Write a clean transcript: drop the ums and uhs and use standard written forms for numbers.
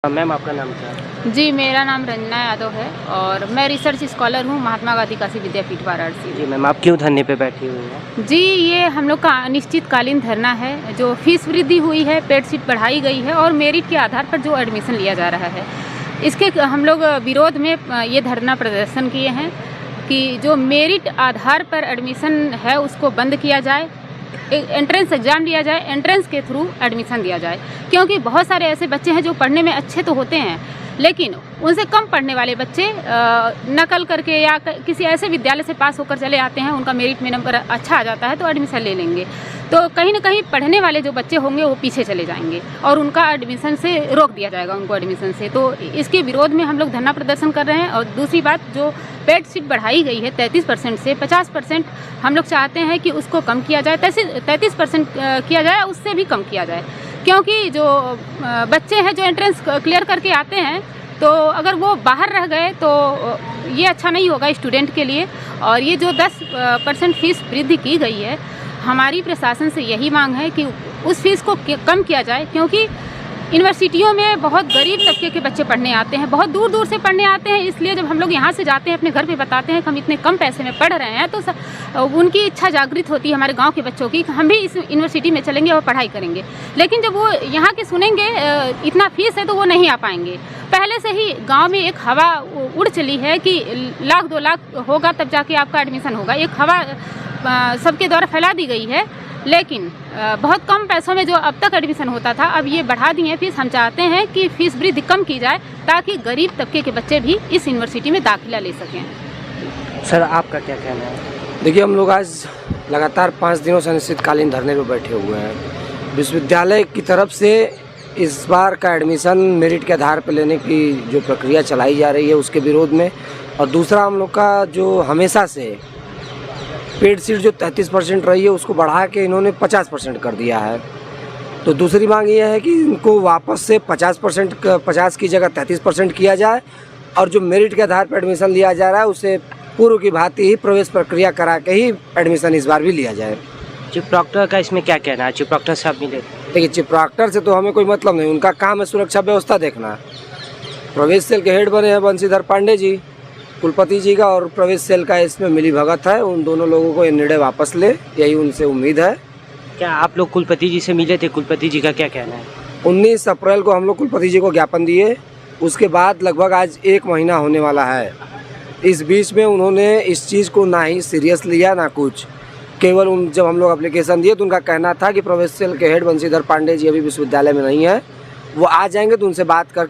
Ma'am आपका नाम क्या है? जी, मेरा नाम रंजना यादव है और मैं रिसर्च स्कॉलर हूँ महात्मा गांधी काशी विद्यापीठ वाराणसी। जी मैम, आप क्यों धरने पे बैठी हुई हैं? जी, ये हम लोग का अनिश्चितकालीन धरना है। जो फीस वृद्धि हुई है, पेड सीट बढ़ाई गई है और मेरिट के आधार पर जो एडमिशन लिया जा रहा है, इसके हम लोग विरोध में ये धरना प्रदर्शन किए हैं कि जो मेरिट आधार पर एडमिशन है उसको बंद किया जाए, एंट्रेंस एग्ज़ाम लिया जाए, एंट्रेंस के थ्रू एडमिशन दिया जाए। क्योंकि बहुत सारे ऐसे बच्चे हैं जो पढ़ने में अच्छे तो होते हैं, लेकिन उनसे कम पढ़ने वाले बच्चे नकल करके या किसी ऐसे विद्यालय से पास होकर चले आते हैं, उनका मेरिट में नंबर अच्छा आ जाता है तो एडमिशन ले लेंगे। तो कहीं ना कहीं पढ़ने वाले जो बच्चे होंगे वो पीछे चले जाएंगे और उनका एडमिशन से रोक दिया जाएगा, उनको एडमिशन से। तो इसके विरोध में हम लोग धरना प्रदर्शन कर रहे हैं। और दूसरी बात, जो पेड सीट बढ़ाई गई है 33% से 50%, हम लोग चाहते हैं कि उसको कम किया जाए, 33% किया जाए, उससे भी कम किया जाए। क्योंकि जो बच्चे हैं जो एंट्रेंस क्लियर करके आते हैं, तो अगर वो बाहर रह गए तो ये अच्छा नहीं होगा स्टूडेंट के लिए। और ये जो 10% फीस वृद्धि की गई है, हमारी प्रशासन से यही मांग है कि उस फीस को कम किया जाए। क्योंकि यूनिवर्सिटियों में बहुत गरीब तबके के बच्चे पढ़ने आते हैं, बहुत दूर दूर से पढ़ने आते हैं। इसलिए जब हम लोग यहाँ से जाते हैं, अपने घर पे बताते हैं कि हम इतने कम पैसे में पढ़ रहे हैं, तो उनकी इच्छा जागृत होती है हमारे गांव के बच्चों की कि हम भी इस यूनिवर्सिटी में चलेंगे और पढ़ाई करेंगे। लेकिन जब वो यहाँ के सुनेंगे इतना फीस है तो वो नहीं आ पाएंगे। पहले से ही गांव में एक हवा उड़ चली है कि 1-2 लाख होगा तब जाके आपका एडमिशन होगा। एक हवा सबके द्वारा फैला दी गई है। लेकिन बहुत कम पैसों में जो अब तक एडमिशन होता था, अब ये बढ़ा दिए फीस। हम चाहते हैं कि फीस वृद्धि कम की जाए ताकि गरीब तबके के बच्चे भी इस यूनिवर्सिटी में दाखिला ले सकें। सर आपका क्या कहना है? देखिए, हम लोग आज लगातार 5 दिनों से अनिश्चितकालीन धरने पर बैठे हुए हैं। विश्वविद्यालय की तरफ से इस बार का एडमिशन मेरिट के आधार पर लेने की जो प्रक्रिया चलाई जा रही है उसके विरोध में, और दूसरा हम लोग का जो हमेशा से पेड सीट जो 33% रही है उसको बढ़ा के इन्होंने 50% कर दिया है। तो दूसरी मांग ये है कि इनको वापस से 50% की जगह 33% किया जाए, और जो मेरिट के आधार पर एडमिशन लिया जा रहा है उसे पूर्व की भांति ही प्रवेश प्रक्रिया करा के ही एडमिशन इस बार भी लिया जाए। चीफ प्रॉक्टर का इसमें क्या कहना है? चीफ प्रॉक्टर से आप मिले? देखिए, चीफ प्रॉक्टर से तो हमें कोई मतलब नहीं, उनका काम है सुरक्षा व्यवस्था देखना। प्रवेश सेल के हेड बने हैं बंशीधर पांडे जी, कुलपति जी का और प्रवेश सेल का इसमें मिली भगत है। उन दोनों लोगों को ये निर्णय वापस ले, यही उनसे उम्मीद है। क्या आप लोग कुलपति जी से मिले थे? कुलपति जी का क्या कहना है? 19 अप्रैल को हम लोग कुलपति जी को ज्ञापन दिए, उसके बाद लगभग आज 1 महीना होने वाला है। इस बीच में उन्होंने इस चीज़ को ना ही सीरियस लिया ना कुछ। केवल जब हम लोग एप्लीकेशन दिए तो उनका कहना था कि प्रवेश सेल के हेड बंशीधर पांडे जी अभी विश्वविद्यालय में नहीं है, वो आ जाएंगे तो उनसे बात करके